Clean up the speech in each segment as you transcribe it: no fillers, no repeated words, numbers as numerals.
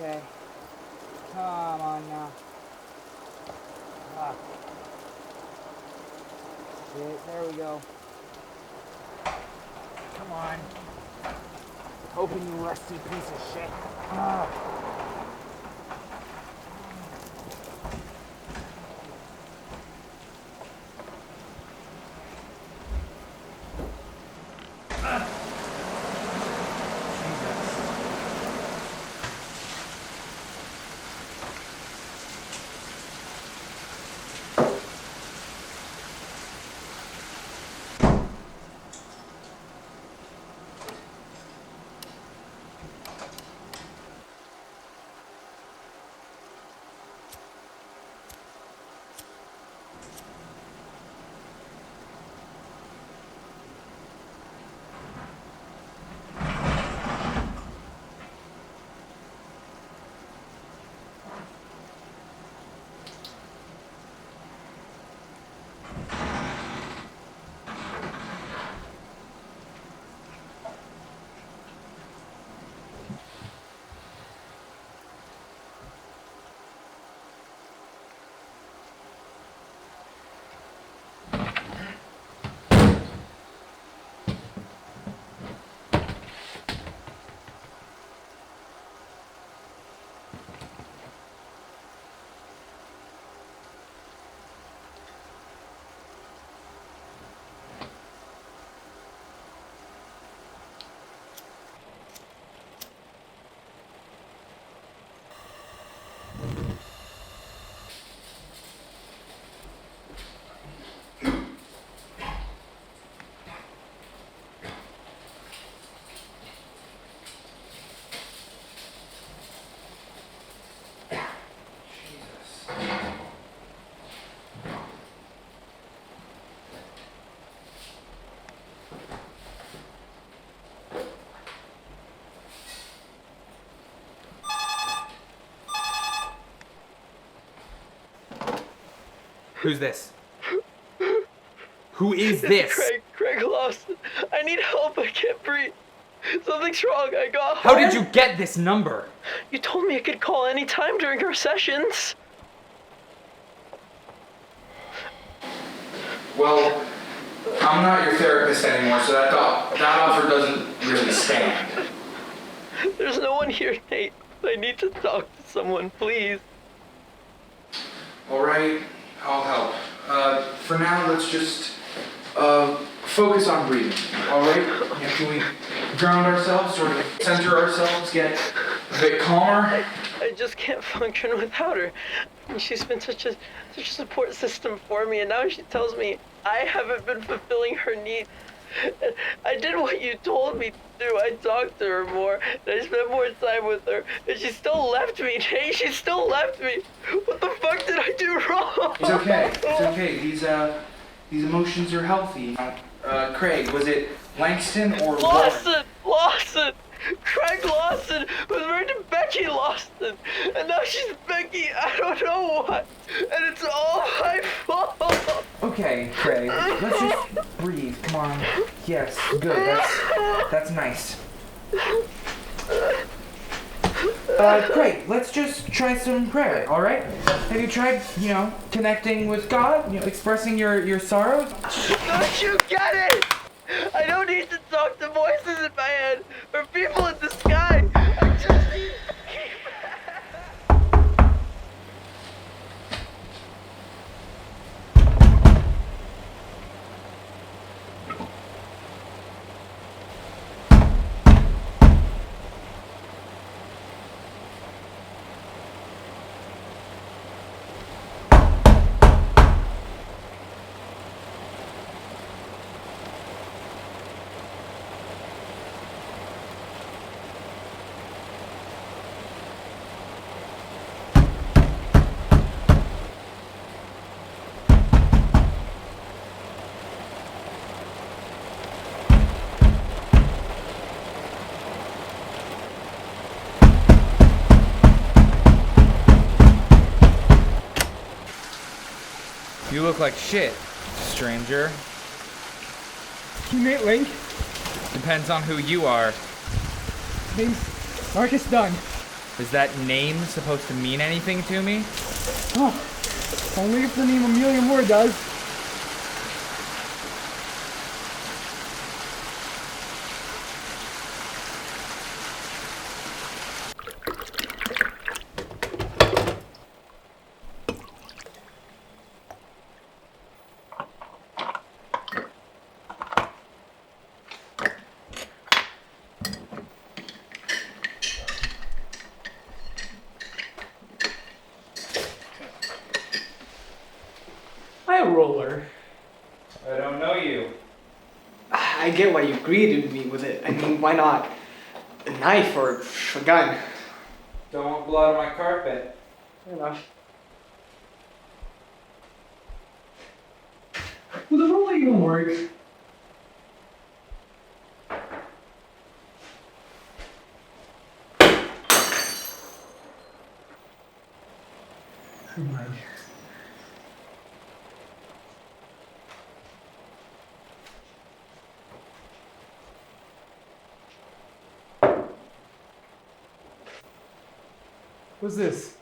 Okay. Come on now. Ah. Shit, there we go. Come on. Open, you rusty piece of shit. Ah. Who's this? Who is this? Craig Lawson. I need help. I can't breathe. Something's wrong. I got How did you get this number? You told me I could call any time during our sessions. Well, I'm not your therapist anymore, so that offer doesn't really stand. There's no one here, Nate. I need to talk to someone, please. All right, I'll help. For now, let's just focus on breathing. All right? Yeah, can we ground ourselves, sort of center ourselves, get a bit calmer? I just can't function without her. And she's been such a support system for me, and now she tells me I haven't been fulfilling her needs. I did what you told me to do. I talked to her more, and I spent more time with her, and she still left me. Hey, she still left me. What the fuck did I do wrong? It's okay. It's okay. These emotions are healthy. Craig, was it Langston or Lawson? Lawson! Craig Lawson was married to Becky Lawson, and now she's Becky. I don't know what, and it's all my fault. Okay, Craig, let's just breathe. Come on. Yes, good. That's nice. Craig, let's just try some prayer, all right? Have you tried, connecting with God, expressing your sorrows? Don't you get it? I don't need to talk to voices in my head or people in the sky. I just need You look like shit, stranger. Teammate Link, Depends on who you are. name's Marcus Dunn. Is that name supposed to mean anything to me? Oh, only if the name Amelia Moore does. Hi, Roller. I don't know you. I get why you greeted me with it. I mean, why not a knife or a gun? Don't want blood on my carpet. Fair enough. Will the roller even work? Never mind. What's this?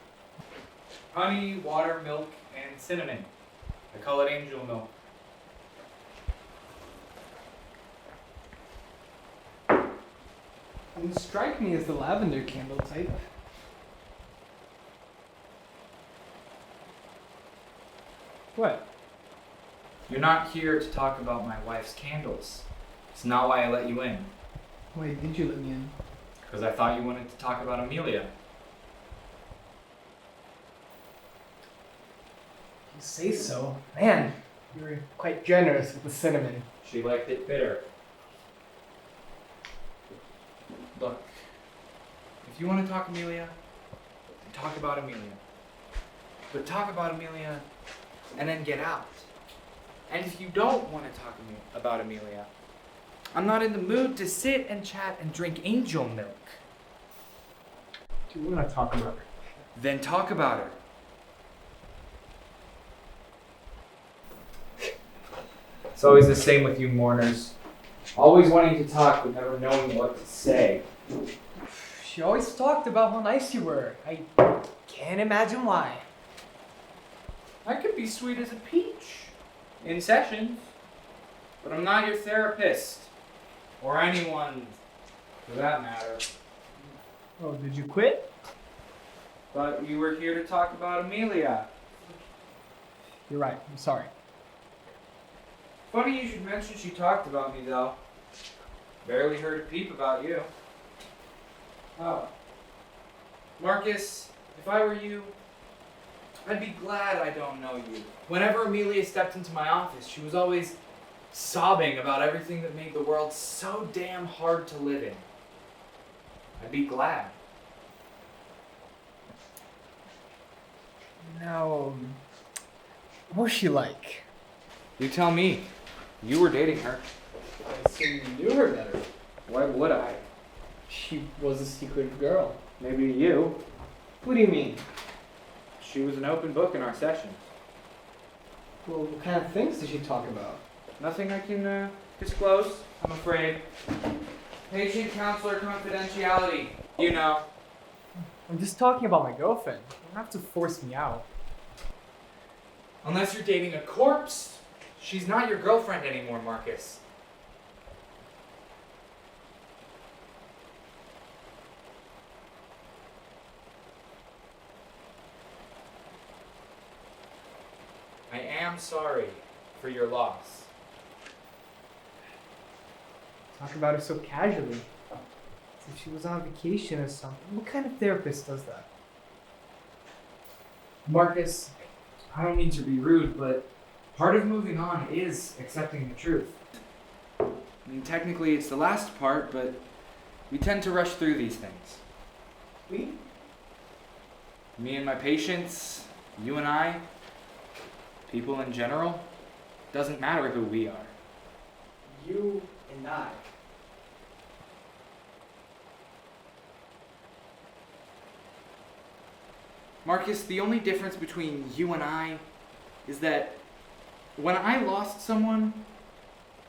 Honey, water, milk, and cinnamon. I call it angel milk. Doesn't strike me as the lavender candle type. What? You're not here to talk about my wife's candles. It's not why I let you in. Why did you let me in? Because I thought you wanted to talk about Amelia. You say so. Man, you were quite generous with the cinnamon. She liked it bitter. Look, if you want to talk Amelia, then talk about Amelia. But talk about Amelia and then get out. And if you don't want to talk about Amelia, I'm not in the mood to sit and chat and drink angel milk. Do you want to talk about her? Then talk about her. It's always the same with you mourners. Always wanting to talk but never knowing what to say. She always talked about how nice you were. I can't imagine why. I could be sweet as a peach in sessions, but I'm not your therapist. Or anyone, for that matter. Oh, did you quit? But you were here to talk about Amelia. You're right. I'm sorry. Funny you should mention she talked about me, though. Barely heard a peep about you. Oh. Marcus, if I were you, I'd be glad I don't know you. Whenever Amelia stepped into my office, she was always sobbing about everything that made the world so damn hard to live in. I'd be glad. Now, what was she like? You tell me. You were dating her. I assume you knew her better. Why would I? She was a secret girl. Maybe you. What do you mean? She was an open book in our sessions. Well, what kind of things did she talk about? Nothing I can disclose, I'm afraid. Patient counselor confidentiality. You know. I'm just talking about my girlfriend. You don't have to force me out. Unless you're dating a corpse. She's not your girlfriend anymore, Marcus. I am sorry for your loss. Talk about her so casually. As if she was on vacation or something. What kind of therapist does that? Marcus, I don't mean to be rude, but part of moving on is accepting the truth. I mean, technically it's the last part, but we tend to rush through these things. We? Me and my patients, you and I, people in general, doesn't matter who we are. You and I. Marcus, the only difference between you and I is that when I lost someone,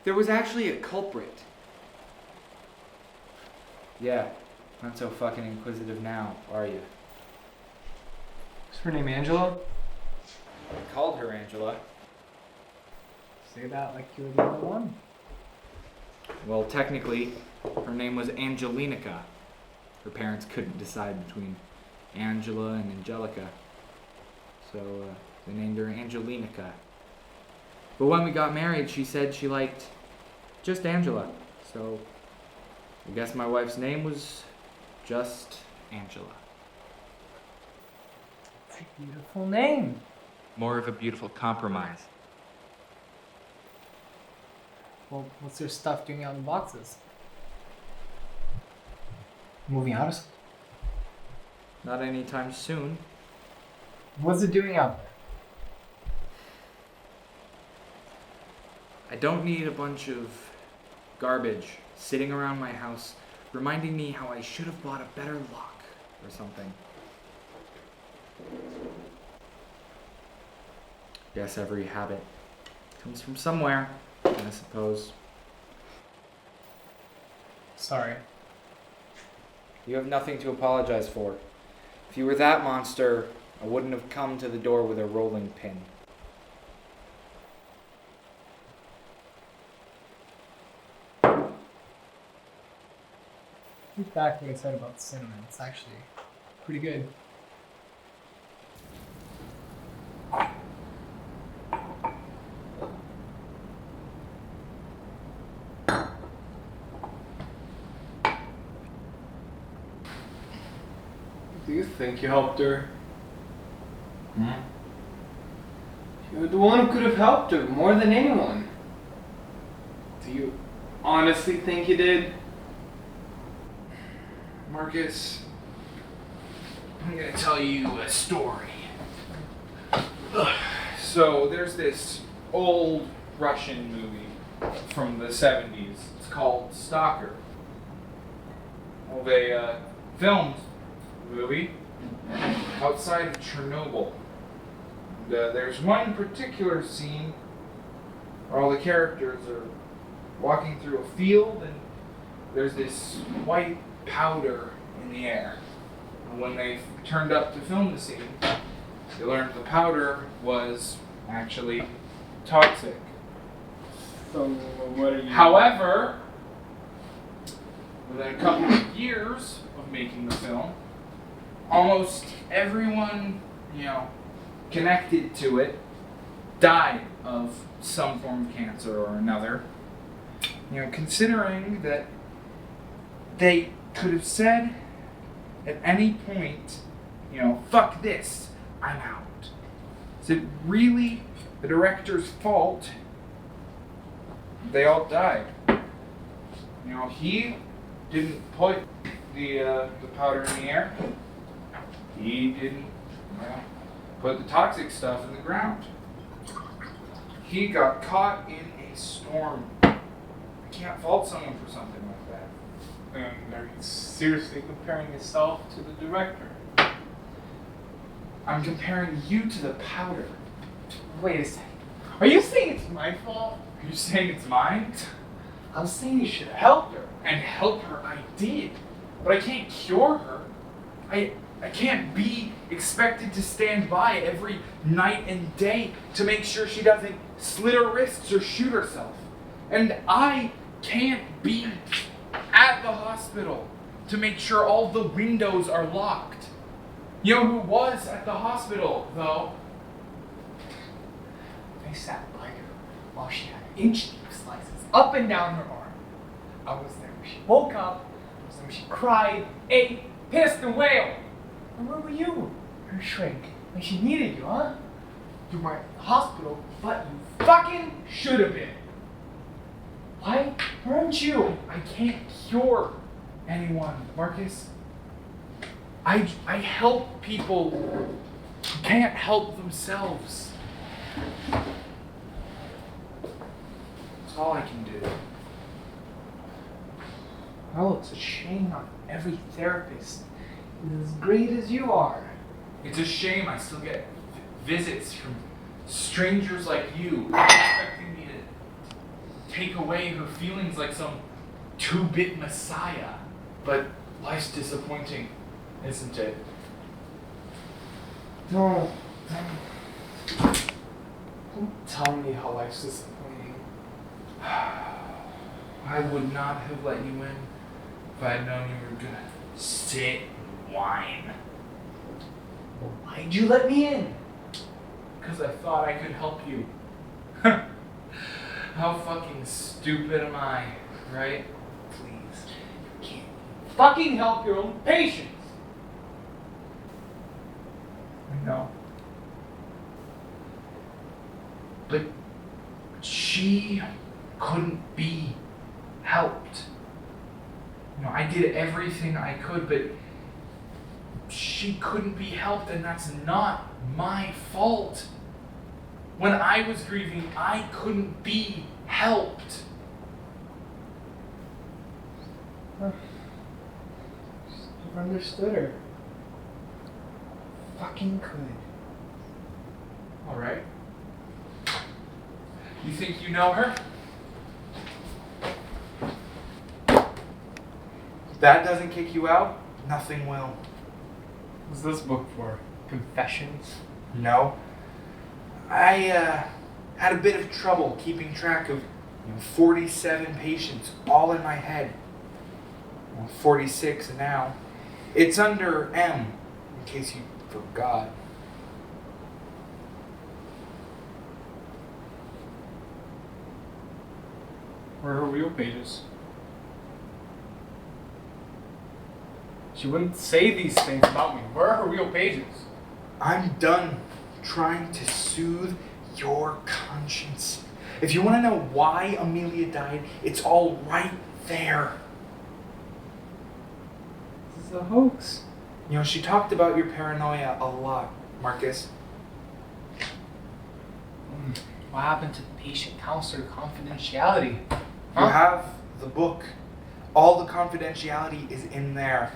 there was actually a culprit. Yeah, Not so fucking inquisitive now, are you? Is her name Angela? I called her Angela. Say that like you were the only one. Well, technically, her name was Angelinica. Her parents couldn't decide between Angela and Angelica, so they named her Angelinica. But when we got married, she said she liked just Angela, so I guess my wife's name was just Angela. It's a beautiful name. More of a beautiful compromise. Well, what's their stuff doing out in the boxes? Moving out or something? Not anytime soon. What's it doing out there? I don't need a bunch of garbage sitting around my house reminding me how I should have bought a better lock or something. Guess every habit comes from somewhere, I suppose. Sorry. You have nothing to apologize for. If you were that monster, I wouldn't have come to the door with a rolling pin. Think back what I said about cinnamon. It's actually pretty good. Do you think you helped her? You're the one who could have helped her more than anyone. Do you honestly think you did? Marcus, I'm gonna tell you a story. So there's this old Russian movie from the 70s. It's called Stalker. Well, they filmed the movie outside of Chernobyl. And, there's one particular scene where all the characters are walking through a field and there's this white powder in the air. And when they turned up to film the scene, they learned the powder was actually toxic. So what are you... However, within a couple of years of making the film, almost everyone, connected to it died of some form of cancer or another. Considering that they could have said at any point, fuck this, I'm out. Is it really the director's fault they all died? He didn't put the powder in the air. He didn't put the toxic stuff in the ground. He got caught in a storm. I can't fault someone for something like that. And are you seriously comparing yourself to the director? I'm comparing you to the powder. Wait a second. Are you saying it's my fault? Are you saying it's mine? I'm saying you should have helped her. And help her, I did. But I can't cure her. I can't be expected to stand by every night and day to make sure she doesn't slit her wrists or shoot herself. And I can't be at the hospital to make sure all the windows are locked. You know who was at the hospital, though? I sat by her while she had inch-deep slices up and down her arm. I was there when she woke up. I was there when she cried, ate, pissed, and wailed. And where were you, her shrink, when she needed you, huh? You weren't at the hospital, but you fucking should have been. Why weren't you? I can't cure anyone, Marcus. I help people who can't help themselves. That's all I can do. Oh, it's a shame not every therapist is as great as you are. It's a shame I still get visits from strangers like you expecting me to take away her feelings like some two-bit messiah. But Life's disappointing, isn't it? Don't tell me how life's disappointing. I would not have let you in if I had known you were gonna sit and whine. Well, why'd you let me in? Because I thought I could help you. How fucking stupid am I, right? Please, you can't fucking help your own patients. I know. But she couldn't be helped. You know, I did everything I could, but she couldn't be helped, and that's not my fault. When I was grieving, I couldn't be helped. Never understood her. Fucking could. All right. You think you know her? If that doesn't kick you out, nothing will. What's this book for? Confessions? No. I had a bit of trouble keeping track of 47 patients all in my head. 46 now. It's under M, in case you forgot. Where are her real pages? She wouldn't say these things about me. Where are her real pages? I'm done trying to soothe your conscience. If you want to know why Amelia died, it's all right there. This is a hoax. You know, she talked about your paranoia a lot, Marcus. What happened to patient counselor confidentiality? You have the book. All the confidentiality is in there.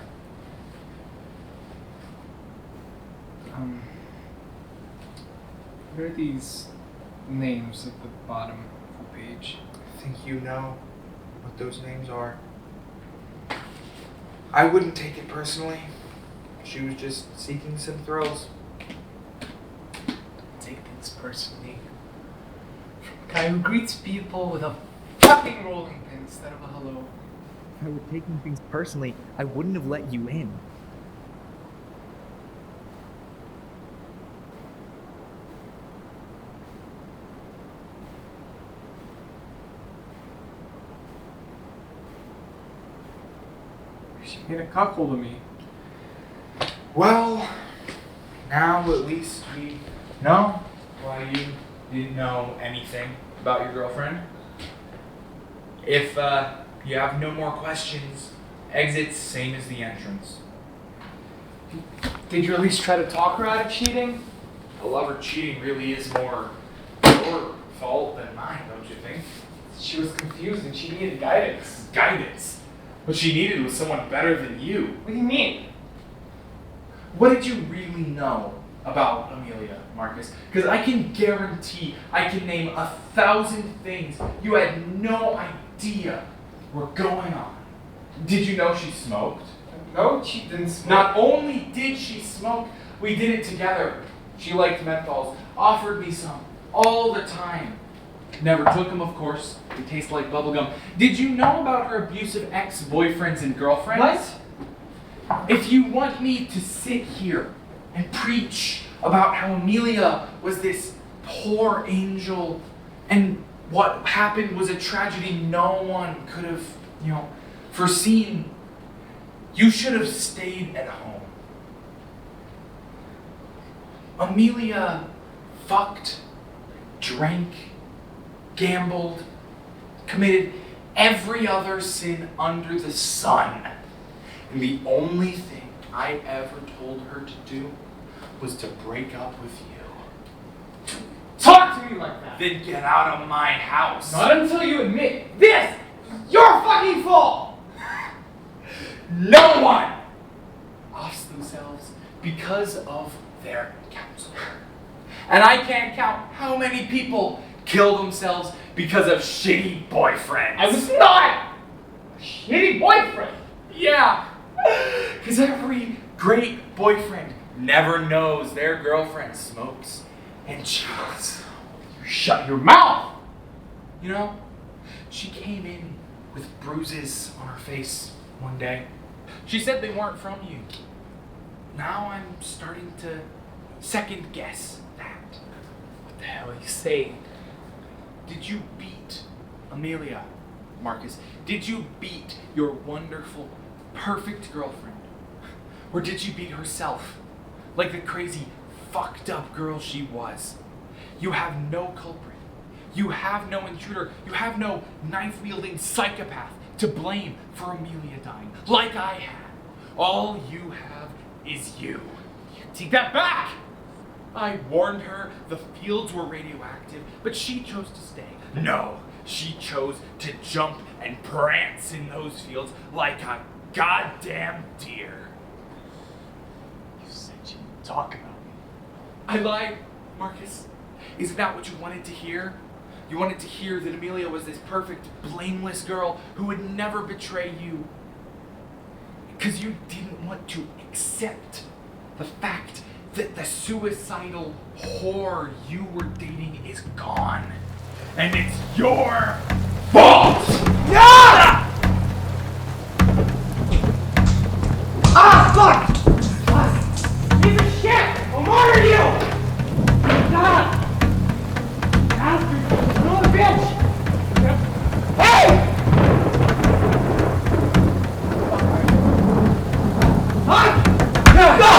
What are these names at the bottom of the page? I think you know what those names are. I wouldn't take it personally. She was just seeking some thrills. Take things personally. Guy who greets people with a fucking rolling pin instead of a hello. If I were taking things personally, I wouldn't have let you in. She made a cuckold of me. Well, now at least we know why you didn't know anything about your girlfriend. If you have no more questions, exit's same as the entrance. Did you at least try to talk her out of cheating? A lover cheating really is more your fault than mine, don't you think? She was confused and she needed guidance. Guidance. What she needed was someone better than you. What do you mean? What did you really know about Amelia, Marcus? Because I can guarantee I can name 1,000 things you had no idea were going on. Did you know she smoked? No, she didn't smoke. Not only did she smoke, we did it together. She liked menthols, offered me some all the time. Never took them, of course. They taste like bubblegum. Did you know about her abusive ex-boyfriends and girlfriends? What? If you want me to sit here and preach about how Amelia was this poor angel and what happened was a tragedy no one could have, foreseen, you should have stayed at home. Amelia fucked, drank, gambled, committed every other sin under the sun. And the only thing I ever told her to do was to break up with you. Talk to me like that. Then get out of my house. Not until you admit this is your fucking fault. No one offs themselves because of their counselor. And I can't count how many people kill themselves because of shitty boyfriends. I was not a shitty boyfriend. Yeah, Because every great boyfriend never knows their girlfriend smokes and cheats. You shut your mouth! You know, she came in with bruises on her face one day. She said they weren't from you. Now I'm starting to second guess that. What the hell are you saying? Did you beat Amelia, Marcus? Did you beat your wonderful, perfect girlfriend? Or did you beat herself? Like the crazy, fucked up girl she was. You have no culprit. You have no intruder. You have no knife-wielding psychopath to blame for Amelia dying, like I had. All you have is you. You take that back! I warned her the fields were radioactive, but she chose to stay. No, she chose to jump and prance in those fields like a goddamn deer. You said you would talk about me. I lied, Marcus. Isn't that what you wanted to hear? You wanted to hear that Amelia was this perfect, blameless girl who would never betray you. Because you didn't want to accept the fact that the suicidal whore you were dating is gone. And it's your fault! Yeah! Ah, fuck! Piece of shit! I'll murder you! Stop! Bastard! Son of a bitch! Hey! Fuck! Go!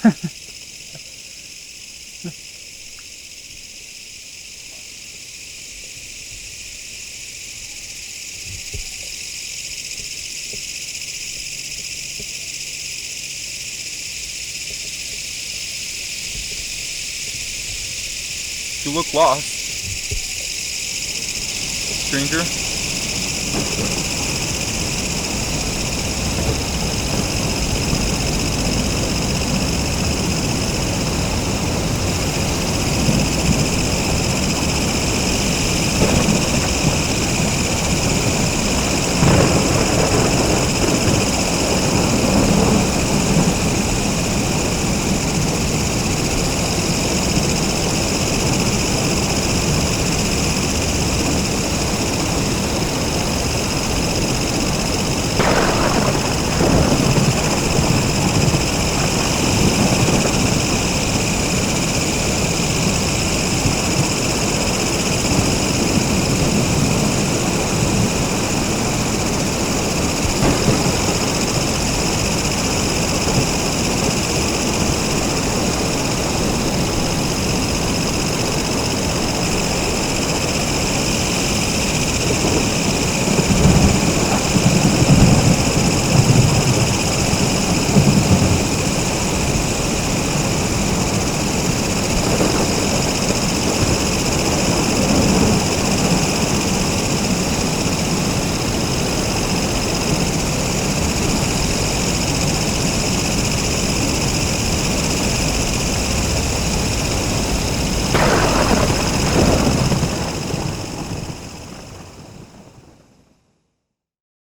You look lost. Stranger?